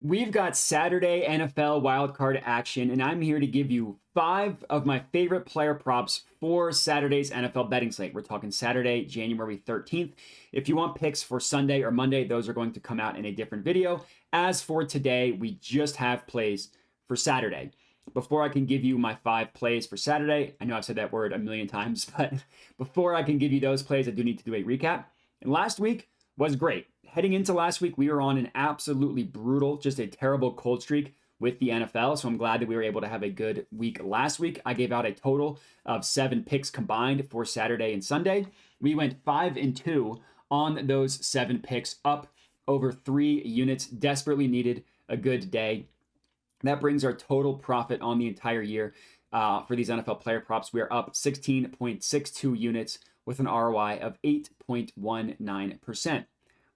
We've got Saturday NFL wildcard action, and I'm here to give you 5 of my favorite player props for Saturday's NFL betting slate. We're talking Saturday, January 13th. If you want picks for Sunday or Monday, those are going to come out in a different video. As for today, we just have plays for Saturday. Before I can give you my 5 plays for Saturday, I know I've said that word a million times, but before I can give you those plays, I do need to do a recap. And last week was great. Heading into last week, we were on an absolutely brutal, just a terrible cold streak with the NFL. So I'm glad that we were able to have a good week last week. I gave out a total of 7 picks combined for Saturday and Sunday. We went 5-2 on those 7 picks, up over 3 units. Desperately needed a good day. That brings our total profit on the entire year for these NFL player props. We are up 16.62 units with an ROI of 8.19%.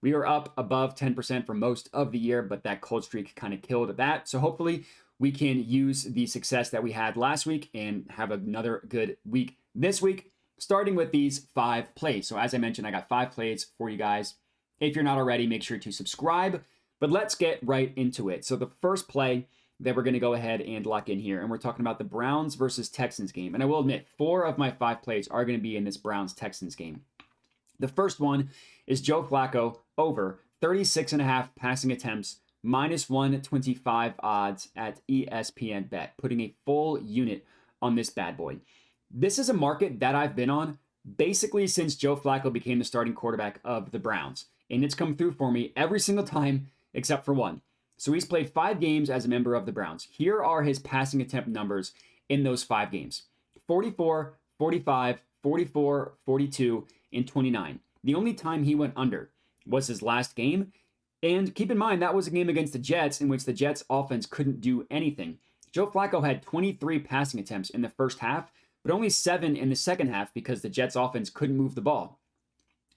We were up above 10% for most of the year, but that cold streak kind of killed that. So hopefully we can use the success that we had last week and have another good week this week, starting with these 5 plays. So as I mentioned, I got 5 plays for you guys. If you're not already, make sure to subscribe, but let's get right into it. So the first play that we're going to go ahead and lock in here, and we're talking about the Browns versus Texans game. And I will admit, 4 of my 5 plays are going to be in this Browns-Texans game. The first one is Joe Flacco over 36.5 passing attempts, minus 125 odds at ESPN Bet, putting a full unit on this bad boy. This is a market that I've been on basically since Joe Flacco became the starting quarterback of the Browns. And it's come through for me every single time except for one. So he's played 5 games as a member of the Browns. Here are his passing attempt numbers in those 5 games. 44, 45, 44, 42, and 29. The only time he went under was his last game. And keep in mind, that was a game against the Jets in which the Jets offense couldn't do anything. Joe Flacco had 23 passing attempts in the first half, but only 7 in the second half because the Jets offense couldn't move the ball.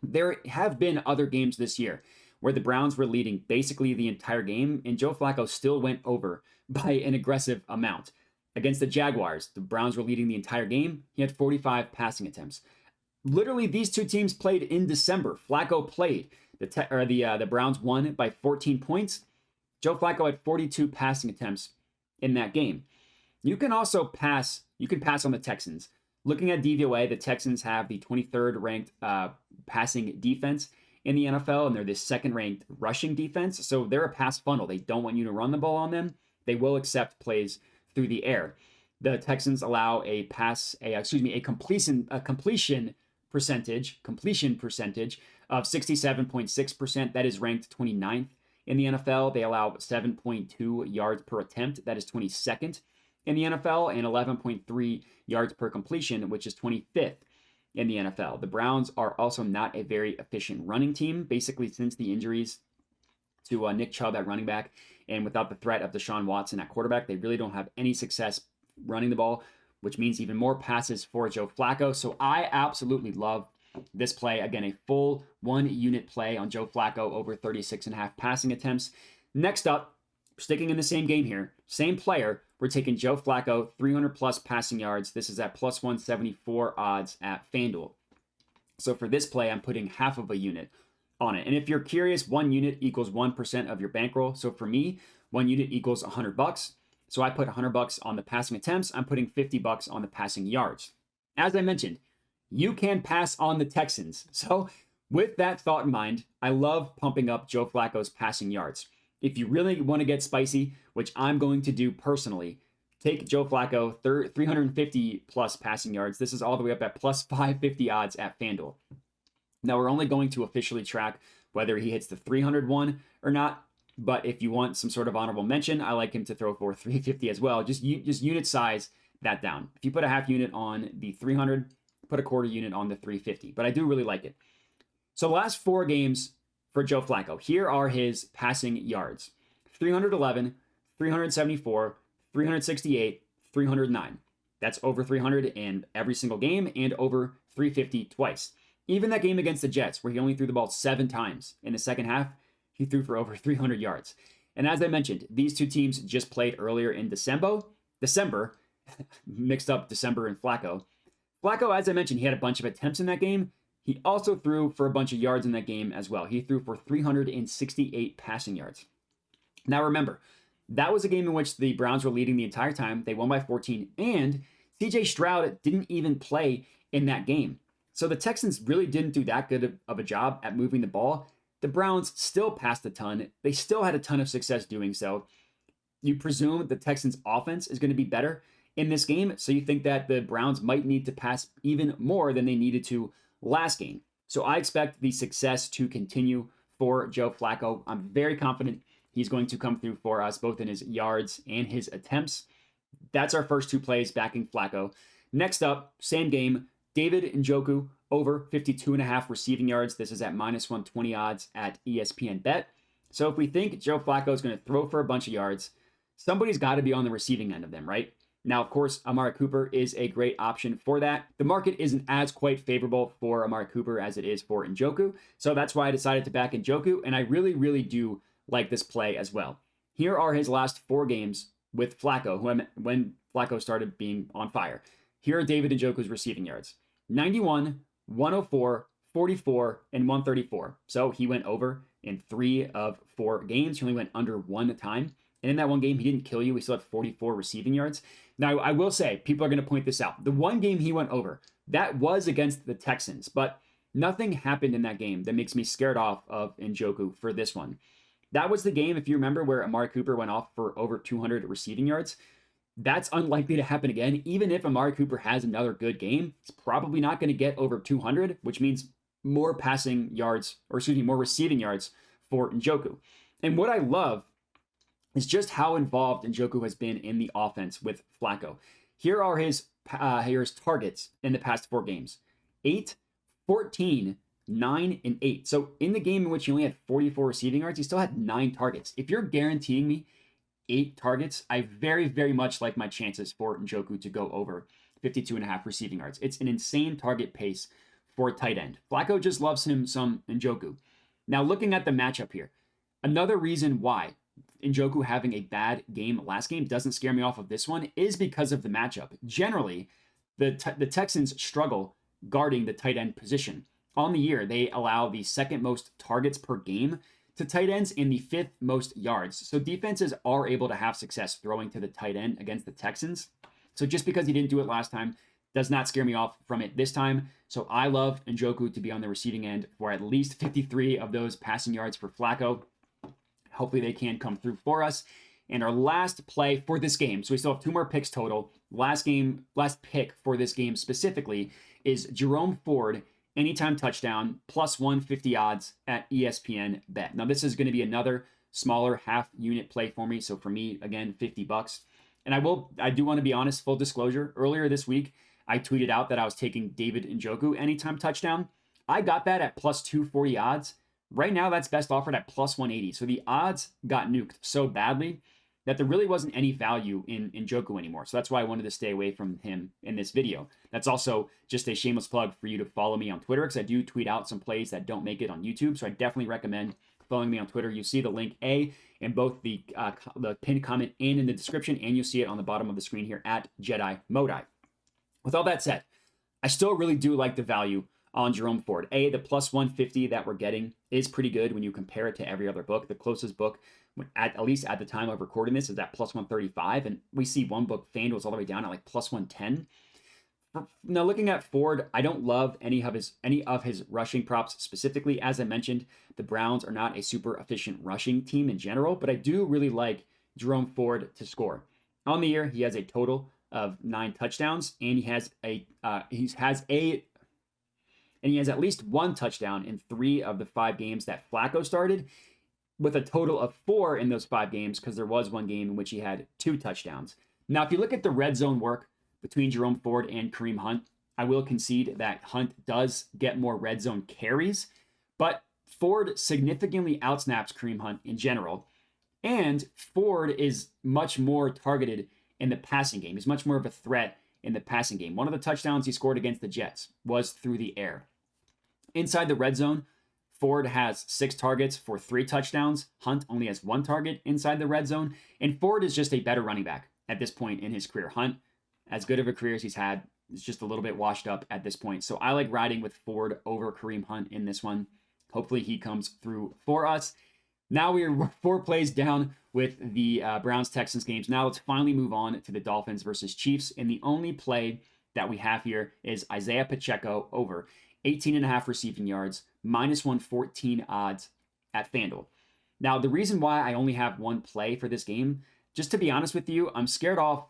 There have been other games this year where the Browns were leading basically the entire game, and Joe Flacco still went over by an aggressive amount. Against the Jaguars, the Browns were leading the entire game. He had 45 passing attempts. Literally, these two teams played in December. Flacco played. The Browns won by 14 points. Joe Flacco had 42 passing attempts in that game. You can also pass. You can pass on the Texans. Looking at DVOA, the Texans have the 23rd ranked passing defense in the NFL, and they're the 2nd ranked rushing defense. So they're a pass funnel. They don't want you to run the ball on them. They will accept plays through the air. The Texans allow a completion percentage of 67.6%. That is ranked 29th in the NFL. They allow 7.2 yards per attempt. That is 22nd in the NFL, and 11.3 yards per completion, which is 25th in the NFL. The Browns are also not a very efficient running team, basically since the injuries to Nick Chubb at running back, and without the threat of Deshaun Watson at quarterback, they really don't have any success running the ball, which means even more passes for Joe Flacco. So I absolutely love this play. Again, a full 1 unit play on Joe Flacco over 36.5 passing attempts. Next up, sticking in the same game here, same player, we're taking Joe Flacco, 300 plus passing yards. This is at plus 174 odds at FanDuel. So for this play, I'm putting half of a unit on it. And if you're curious, 1 unit equals 1% of your bankroll. So for me, 1 unit equals $100. So I put $100 on the passing attempts. I'm putting $50 on the passing yards. As I mentioned, you can pass on the Texans. So with that thought in mind, I love pumping up Joe Flacco's passing yards. If you really want to get spicy, which I'm going to do personally, take Joe Flacco, 350 plus passing yards. This is all the way up at plus 550 odds at FanDuel. Now, we're only going to officially track whether he hits the 301 or not. But if you want some sort of honorable mention, I like him to throw for 350 as well. Just unit size that down. If you put a half unit on the 300, put a quarter unit on the 350. But I do really like it. So the last 4 games for Joe Flacco, here are his passing yards. 311, 374, 368, 309. That's over 300 in every single game and over 350 twice. Even that game against the Jets, where he only threw the ball 7 times in the second half, he threw for over 300 yards. And as I mentioned, these two teams just played earlier in December, mixed up December and Flacco. Flacco, as I mentioned, he had a bunch of attempts in that game. He also threw for a bunch of yards in that game as well. He threw for 368 passing yards. Now remember, that was a game in which the Browns were leading the entire time. They won by 14, and CJ Stroud didn't even play in that game. So the Texans really didn't do that good of a job at moving the ball. The Browns still passed a ton. They still had a ton of success doing so. You presume the Texans' offense is going to be better in this game, so you think that the Browns might need to pass even more than they needed to last game. So I expect the success to continue for Joe Flacco. I'm very confident he's going to come through for us, both in his yards and his attempts. That's our first two plays backing Flacco. Next up, same game, David Njoku over 52.5 receiving yards. This is at minus 120 odds at ESPN Bet. So if we think Joe Flacco is going to throw for a bunch of yards, somebody's got to be on the receiving end of them, right? Now, of course, Amari Cooper is a great option for that. The market isn't as quite favorable for Amari Cooper as it is for Njoku. So that's why I decided to back Njoku. And I really, really do like this play as well. Here are his last 4 games with Flacco, when Flacco started being on fire. Here are David Njoku's receiving yards: 91, 104, 44, and 134. So he went over in 3 of 4 games. He only went under 1 time. And in that one game, he didn't kill you. He still had 44 receiving yards. Now, I will say, people are going to point this out. The one game he went over, that was against the Texans, but nothing happened in that game that makes me scared off of Njoku for this one. That was the game, if you remember, where Amari Cooper went off for over 200 receiving yards. That's unlikely to happen again. Even if Amari Cooper has another good game, he's probably not going to get over 200, which means more passing yards, or excuse me, more receiving yards for Njoku. And what I love is just how involved Njoku has been in the offense with Flacco. Here are his targets in the past 4 games: 8, 14, 9, and 8. So in the game in which he only had 44 receiving yards, he still had 9 targets. If you're guaranteeing me 8 targets, I very, very much like my chances for Njoku to go over 52.5 receiving yards. It's an insane target pace for a tight end. Flacco just loves him some Njoku. Now, looking at the matchup here, another reason why Njoku having a bad game last game doesn't scare me off of this one is because of the matchup. Generally, the Texans struggle guarding the tight end position. On the year, they allow the 2nd most targets per game to tight ends and the 5th most yards. So defenses are able to have success throwing to the tight end against the Texans. So just because he didn't do it last time does not scare me off from it this time. So I love Njoku to be on the receiving end for at least 53 of those passing yards for Flacco. Hopefully they can come through for us. And our last play for this game, so we still have 2 more picks total. Last pick for this game specifically is Jerome Ford, anytime touchdown, plus 150 odds at ESPN Bet. Now this is going to be another smaller half unit play for me. So for me, again, $50. And I do want to be honest, full disclosure, earlier this week, I tweeted out that I was taking David Njoku anytime touchdown. I got that at plus 240 odds. Right now, that's best offered at plus 180. So the odds got nuked so badly that there really wasn't any value in Njoku anymore. So that's why I wanted to stay away from him in this video. That's also just a shameless plug for you to follow me on Twitter, because I do tweet out some plays that don't make it on YouTube. So I definitely recommend following me on Twitter. You see the link in both the pinned comment and in the description, and you see it on the bottom of the screen here at Jedi Modai. With all that said, I still really do like the value on Jerome Ford. The plus 150 that we're getting is pretty good when you compare it to every other book. The closest book, at least at the time of recording this, is at plus 135, and we see one book, FanDuel's all the way down at like plus 110. Now, looking at Ford, I don't love any of his rushing props specifically. As I mentioned, the Browns are not a super efficient rushing team in general, but I do really like Jerome Ford to score. On the year, he has a total of 9 touchdowns, and he has at least 1 touchdown in 3 of the 5 games that Flacco started, with a total of 4 in those 5 games, because there was one game in which he had 2 touchdowns. Now, if you look at the red zone work between Jerome Ford and Kareem Hunt, I will concede that Hunt does get more red zone carries, but Ford significantly outsnaps Kareem Hunt in general, and Ford is much more targeted in the passing game. He's much more of a threat in the passing game. One of the touchdowns he scored against the Jets was through the air. Inside the red zone, Ford has 6 targets for 3 touchdowns. Hunt only has 1 target inside the red zone. And Ford is just a better running back at this point in his career. Hunt, as good of a career as he's had, is just a little bit washed up at this point. So I like riding with Ford over Kareem Hunt in this one. Hopefully he comes through for us. Now we are 4 plays down with the Browns-Texans games. Now let's finally move on to the Dolphins versus Chiefs. And the only play that we have here is Isaiah Pacheco over 18.5 receiving yards, -114 odds at FanDuel. Now, the reason why I only have one play for this game, just to be honest with you, I'm scared off,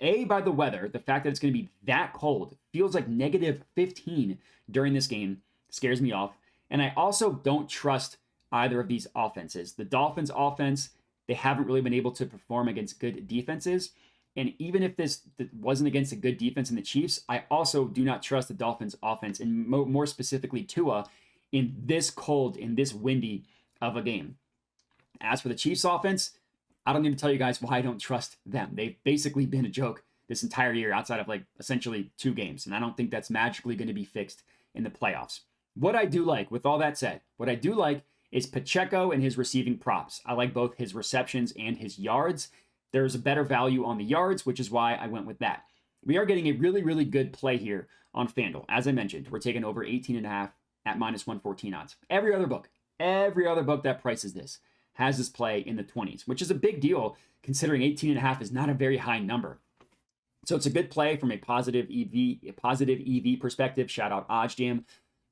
A, by the weather. The fact that it's going to be that cold, feels like -15 during this game, scares me off. And I also don't trust either of these offenses. The Dolphins offense, they haven't really been able to perform against good defenses. And even if this wasn't against a good defense in the Chiefs, I also do not trust the Dolphins offense, and more specifically Tua, in this cold, in this windy of a game. As for the Chiefs offense, I don't need to tell you guys why I don't trust them. They've basically been a joke this entire year outside of like essentially 2 games. And I don't think that's magically going to be fixed in the playoffs. What I do like, with all that said, what I do like is Pacheco and his receiving props. I like both his receptions and his yards. There's a better value on the yards, which is why I went with that. We are getting a really, really good play here on FanDuel. As I mentioned, we're taking over 18.5 at -114 odds. Every other book that prices this has this play in the 20s, which is a big deal considering 18.5 is not a very high number. So it's a good play from a positive EV perspective. Shout out OddsJam.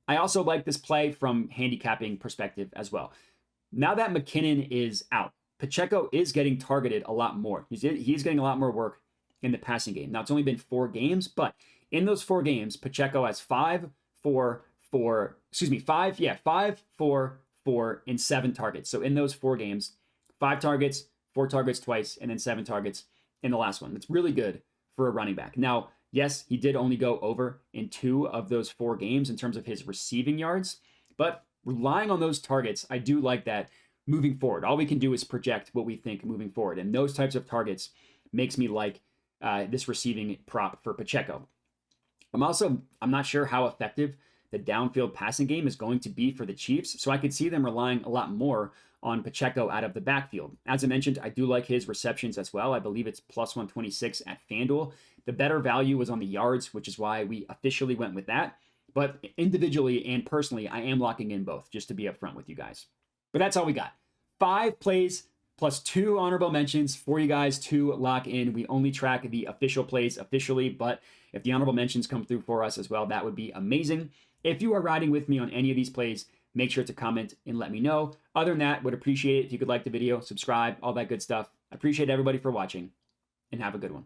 I also like this play from handicapping perspective as well. Now that McKinnon is out, Pacheco is getting targeted a lot more. He's getting a lot more work in the passing game. Now, it's only been 4 games, but in those 4 games, Pacheco has 5, 4, 4, and 7 targets. So in those 4 games, 5 targets, 4 targets twice, and then 7 targets in the last one. That's really good for a running back. Now, yes, he did only go over in 2 of those 4 games in terms of his receiving yards, but relying on those targets, I do like that moving forward. All we can do is project what we think moving forward, and those types of targets makes me like this receiving prop for Pacheco. I'm not sure how effective the downfield passing game is going to be for the Chiefs, so I could see them relying a lot more on Pacheco out of the backfield. As I mentioned, I do like his receptions as well. I believe it's +126 at FanDuel. The better value was on the yards, which is why we officially went with that. But individually and personally, I am locking in both, just to be upfront with you guys. But that's all we got. 5 plays plus 2 honorable mentions for you guys to lock in. We only track the official plays officially, but if the honorable mentions come through for us as well, that would be amazing. If you are riding with me on any of these plays, make sure to comment and let me know. Other than that, would appreciate it if you could like the video, subscribe, all that good stuff. I appreciate everybody for watching, and have a good one.